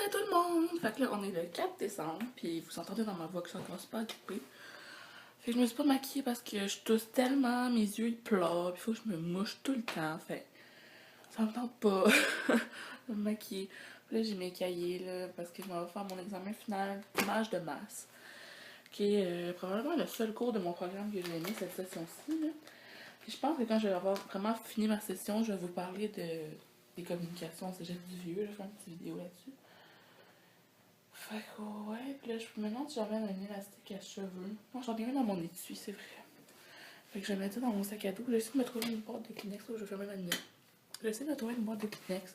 tout le monde! Fait que là, on est le 4 décembre, puis vous entendez dans ma voix que je suis encore super grippée. Fait que je me suis pas maquillée parce que je tousse tellement, mes yeux ils pleurent, puis faut que je me mouche tout le temps. Fait ça me tente pas de me maquiller. Puis là, j'ai mes cahiers, là, parce que je m'en vais faire mon examen final d'image de masse, qui est probablement le seul cours de mon programme que j'ai aimé cette session-ci, là. Puis je pense que quand je vais avoir vraiment fini ma session, je vais vous parler des communications au cégep du Vieux, je vais faire une petite vidéo là-dessus. Fait que ouais, puis là je me demande si j'avais un élastique à cheveux. Non, j'en ai un dans mon étui, c'est vrai. Fait que je vais mettre ça dans mon sac à dos. J'essaie de me trouver une boîte de Kleenex, je vais fermer ma lumière. J'essaie de trouver une boîte de Kleenex.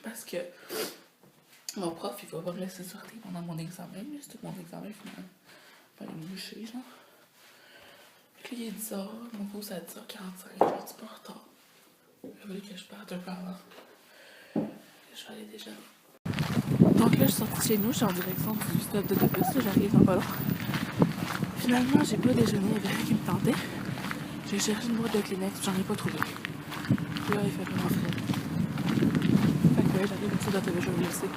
Parce que mon prof, il va pas me laisser sortir pendant mon examen. C'est tout mon examen final. Pas les boucher, genre. Puis il est 10h, mon cours c'est à 10h45, je suis un petit peu en retard. Il voulu que je parte un peu avant. Je vais aller déjà. Donc là, je suis sortie de chez nous, je suis en direction du stop d'autobus, j'arrive dans pas long. Finalement, j'ai pas déjeuné, il y avait rien qui me tentait. J'ai cherché une boîte de Kleenex, j'en ai pas trouvé. Puis là, il fait vraiment frais. Fait que ouais, j'arrive au stop d'autobus, je vais vous laisser.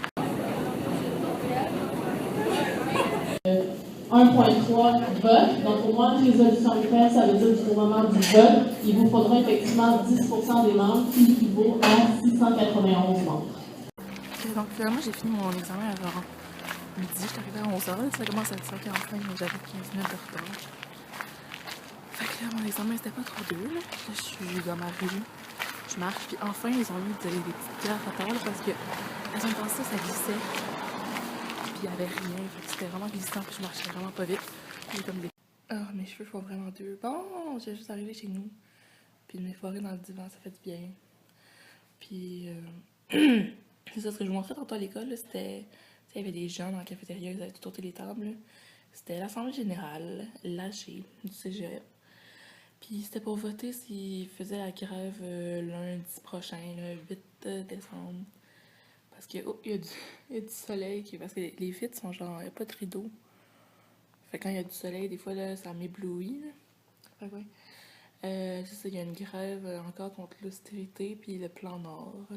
1.3 vote. Donc, pour moi, résolution de fait, ça veut dire qu'au moment du vote, il vous faudra effectivement 10% des membres, qui équivaut à 691 membres. Et donc, finalement, j'ai fini mon examen à genre midi. J'étais arrivée à 11h, ça commence à 10h45, mais j'avais 15 minutes de retard. Fait que là, mon examen, c'était pas trop dur. Là, je suis dans ma rue, je marche, puis enfin, ils ont mis des petites pierres à terre parce que la semaine passée, ça glissait. Puis il y avait rien, fait que c'était vraiment glissant, puis je marchais vraiment pas vite. J'ai comme des... Ah, mes cheveux font vraiment dur. Bon, j'ai juste arrivé chez nous, puis de m'effoirer dans le divan, ça fait du bien. Puis, c'est ça, ce que je vous montrais tantôt à l'école, c'était... Il y avait des gens dans la cafétéria, ils avaient tout ôté les tables. C'était l'Assemblée générale, l'AG du cégep. Puis c'était pour voter s'ils faisaient la grève lundi prochain, le 8 décembre. Parce que, oh, il y a du soleil, parce que les vitres sont genre, il n'y a pas de rideau. Fait que quand il y a du soleil, des fois, là, ça m'éblouit. Fait que ouais. C'est ça, il y a une grève encore contre l'austérité, puis le plan Nord.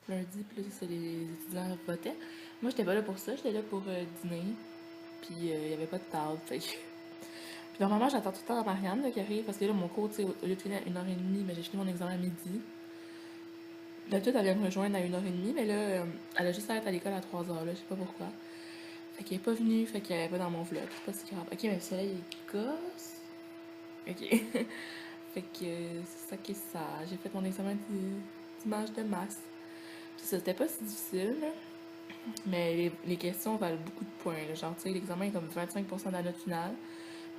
Lundi, puis là, c'est ça, les étudiants votaient. Moi, j'étais pas là pour ça, j'étais là pour dîner. Puis il y avait pas de table, fait que... Puis normalement, j'attends tout le temps à Marianne là, qui arrive, parce que là, mon cours, tu sais, au lieu de finir à 1h30, mais j'ai fini mon examen à midi. D'habitude, elle vient me rejoindre à 1h30, mais là, elle a juste à être à l'école à 3h, là, je sais pas pourquoi. Fait qu'elle est pas venue, fait qu'elle est pas dans mon vlog, c'est pas si grave. Ok, mais le soleil, il gosse. Ok. Fait que c'est ça qui est ça. J'ai fait mon examen d'image de masse. Puis ça, c'était pas si difficile, là. Mais les questions valent beaucoup de points, là. Genre, tu sais, l'examen est comme 25% de la note finale.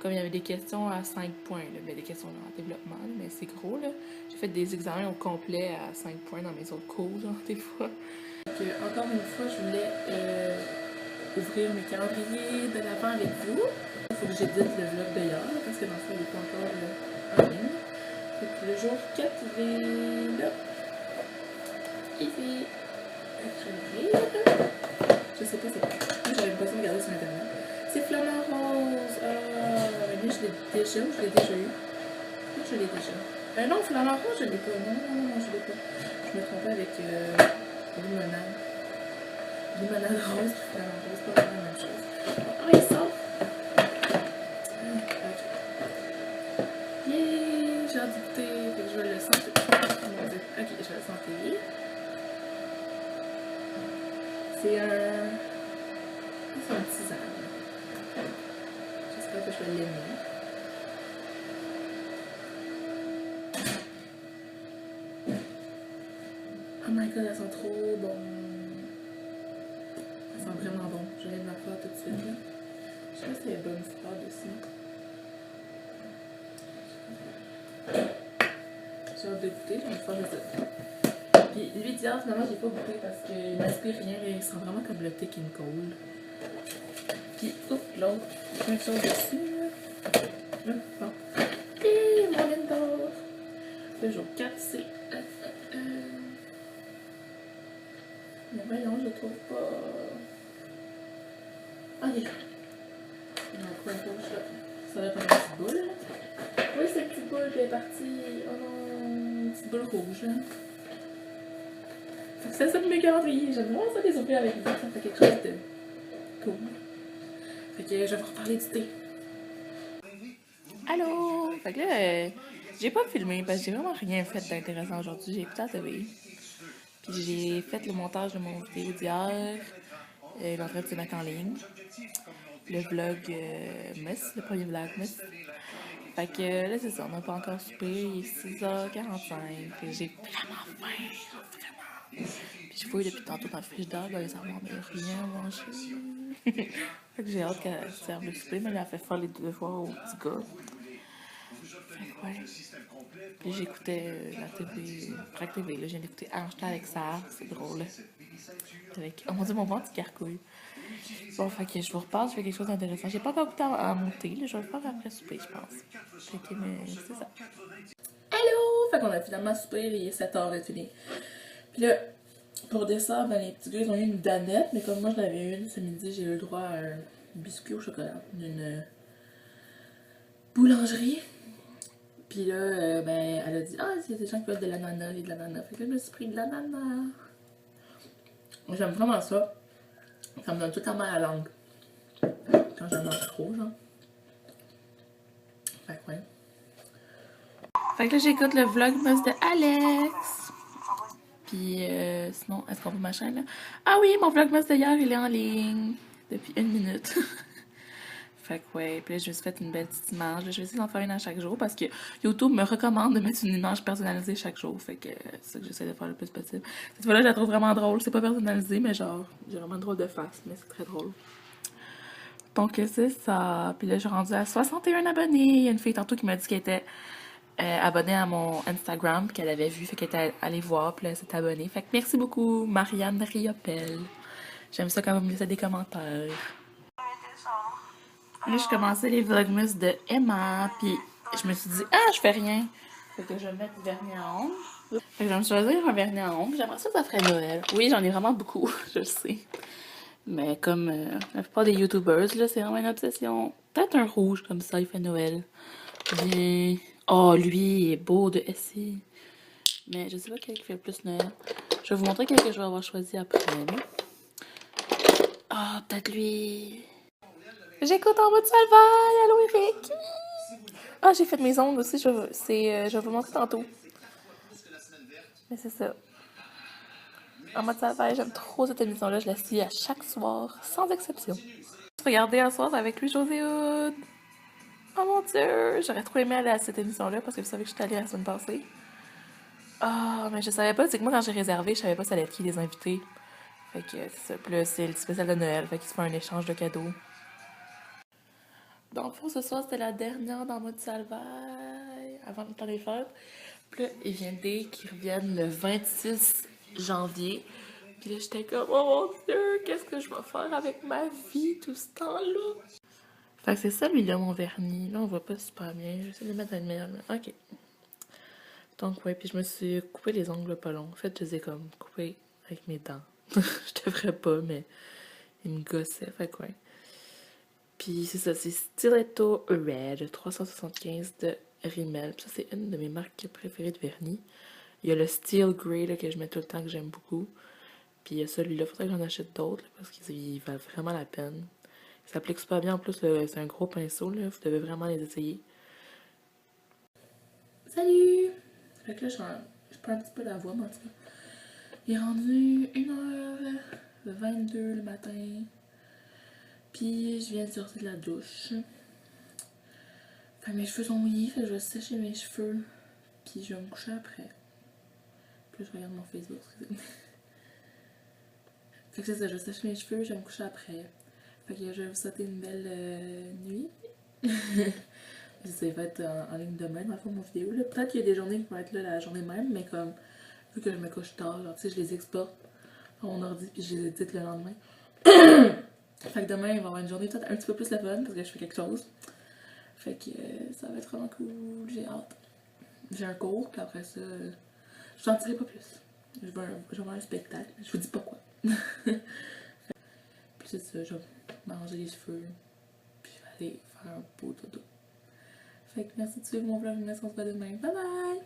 Comme il y avait des questions à 5 points, là. Mais des questions en développement, là. Mais c'est gros, là. J'ai fait des examens au complet à 5 points dans mes autres cours, genre, des fois. Donc, encore une fois, je voulais ouvrir mes calendriers de l'avant avec vous. Il faut que j'édite le vlog d'ailleurs, parce que dans le fond, il n'est pas encore en ligne. Donc, le jour 4, il est là. Il est écrire. Je sais pas c'est quoi. Moi, j'avais l'impression de regarder sur internet. C'est Flamand Rose. Mais lui, je l'ai déjà ou je l'ai déjà eu? Oui, je l'ai déjà. Non, Flamand Rose, je l'ai pas. Non, je l'ai pas. Je me trompais avec Limonade. Limonade Rose et Flamand Rose, c'est pas vraiment la même chose. Ah, il sort. Yeah, j'ai hâte d'y goûter. Fait que je vais le sentir. Ok, je vais le sentir. C'est un tisane. J'espère que je vais l'aimer. Oh my god, elle sent trop bon. Elle sent vraiment bon. Je viens de la faire tout de suite. Là. Je sais pas si elle est bonne froide aussi. J'ai hâte de goûter, je vais faire les autres. Puis lui d'hier, finalement, j'ai pas goûté parce qu'il m'inspire rien. Il sent vraiment comme le Thick and Cold. Puis, oups, l'autre, même chose ici. Bon. Et mon Lindor. Le jour 4, c'est. Mais voyons, je le trouve pas. Ah, il est là. Il y a un coin rouge là. Ça va être une petite boule. Oui, cette petite boule qui est partie. Oh non, une petite boule rouge. Hein. C'est ça de mes calendriers. J'aime vraiment ça les ouvrir avec vous. Ça fait quelque chose de cool. Fait que je vais vous reparler du thé. Allô! Fait que là, j'ai pas filmé parce que j'ai vraiment rien fait d'intéressant aujourd'hui. J'ai écouté la TV. Puis j'ai fait le montage de mon vidéo d'hier. Il est en train de se mettre en ligne. Le vlog Miss, le premier vlog Miss. Fait que là, c'est ça, on n'a pas encore soupé. Il est 6h45. J'ai vraiment faim. Vraiment. Puis je fouille depuis tantôt dans le frigidaire dans les armoires, mais il n'y a rien à manger. Fait que j'ai hâte qu'elle serve le souper, mais elle a fait faire les devoirs au petit gars. Fait que ouais. Puis j'écoutais la TV, Prague TV, là, je viens d'écouter Einstein avec ça, c'est drôle. Avec, oh mon dieu, mon ventre il gargouille. Bon, fait que je vous repasse, je fais quelque chose d'intéressant. J'ai pas encore goûté à monter, là, je vais le faire après souper, je pense. Fait que, mais c'est ça. Allô! Fait qu'on a finalement soupé, il est 7h30. Puis là, pour dessert, ben les petits gars, ils ont eu une danette, mais comme moi je l'avais une ce midi, j'ai eu le droit à un biscuit au chocolat d'une boulangerie. Puis là, ben, elle a dit, ah, il y a des gens qui veulent de l'ananas et de l'ananas. Fait que là, je me suis pris de l'ananas. J'aime vraiment ça. Ça me donne tout le temps mal à la langue. Quand j'en mange trop, genre. Fait que ouais. Fait que là, j'écoute le vlogmas de Alex. Puis sinon, est-ce qu'on voit ma chaîne là? Ah oui, mon vlogmas d'hier, il est en ligne. Depuis 1 minute. Fait que ouais, puis là, je me suis fait une belle petite image. Là, je vais essayer d'en faire une à chaque jour parce que YouTube me recommande de mettre une image personnalisée chaque jour. Fait que c'est ça que j'essaie de faire le plus possible. Cette fois-là, je la trouve vraiment drôle. C'est pas personnalisé, mais genre, j'ai vraiment une drôle de face, mais c'est très drôle. Donc c'est ça. Puis là, j'ai rendu à 61 abonnés. Il y a une fille tantôt qui m'a dit qu'elle était abonnée à mon Instagram, qu'elle avait vu, fait qu'elle était allée voir, puis là, elle s'est abonnée. Fait que merci beaucoup, Marianne Riopel. J'aime ça quand vous me laissez des commentaires. Là, je commençais les vlogmas de Emma, puis je me suis dit, ah, je fais rien. Fait que je vais mettre du vernis à ongles. Fait que je vais me choisir un vernis à ongles. J'aimerais ça ferait Noël. Oui, j'en ai vraiment beaucoup, je le sais. Mais comme la plupart des YouTubers, là, c'est vraiment une obsession. Peut-être un rouge, comme ça, il fait Noël. Bien... Oh, lui, il est beau de SI. Mais je sais pas quel qui fait le plus Noël. Je vais vous montrer quel que je vais avoir choisi après. Ah, peut-être lui. J'écoute en mode salvaille. Allô, Eric. Ah, j'ai fait mes ongles aussi. Je vais vous montrer tantôt. Mais c'est ça. En mode salvaille, j'aime trop cette émission-là. Je la suis à chaque soir, sans exception. Regardez un soir avec lui, José Hood. Oh mon dieu, j'aurais trop aimé aller à cette émission-là parce que vous savez que je suis allée la semaine passée. Ah, mais je savais pas, c'est que moi quand j'ai réservé, je savais pas ça allait être qui les invités. Fait que c'est ça. Puis là, c'est le spécial de Noël, fait qu'il se fait un échange de cadeaux. Dans le fond, ce soir, c'était la dernière dans mode salvaille avant le temps des fêtes. Puis là, il vient des qui reviennent le 26 janvier. Puis là, j'étais comme, oh mon dieu, qu'est-ce que je vais faire avec ma vie tout ce temps-là? Fait que c'est celui-là, mon vernis. Là, on voit pas super bien. J'essaie de le mettre à une meilleure. Ok. Donc, ouais, puis je me suis coupé les ongles pas longs. En fait, je les ai comme coupés avec mes dents. Je devrais pas, mais ils me gossaient. Fait que, ouais. Puis c'est ça, c'est Stiletto Red 375 de Rimmel. Puis ça, c'est une de mes marques préférées de vernis. Il y a le Steel Grey là, que je mets tout le temps, que j'aime beaucoup. Puis il y a celui-là, il faudrait que j'en achète d'autres parce qu'ils valent vraiment la peine. Il s'applique super bien. En plus, c'est un gros pinceau, là. Vous devez vraiment les essayer. Salut! Fait que là, je prends un petit peu la voix, mais en tout cas. Il est rendu 1h22 le matin. Puis je viens de sortir de la douche. Fait mes cheveux sont mouillés, fait que je vais sécher mes cheveux. Puis je vais me coucher après. Puis je regarde mon Facebook, excusez-moi. Fait que c'est ça, je vais sécher mes cheveux, je vais me coucher après. Fait que je vais vous souhaiter une belle nuit. Ça va être en ligne demain dans le fond de mon vidéo. Peut-être qu'il y a des journées qui vont être là la journée même, mais comme vu que je me couche tard, genre tu sais, je les exporte à mon ordi puis je les édite le lendemain. Fait que demain, il va y avoir une journée peut-être un petit peu plus la fun parce que je fais quelque chose. Fait que ça va être vraiment cool, j'ai hâte. J'ai un cours, puis après ça, je n'en dirai pas plus. Je vais avoir un spectacle, je vous dis pas quoi. Puis c'est ça, je vais m'arranger les cheveux, puis je vais aller faire un beau dodo. Fait que merci de suivre mon vlog, on se voit demain. Bye bye!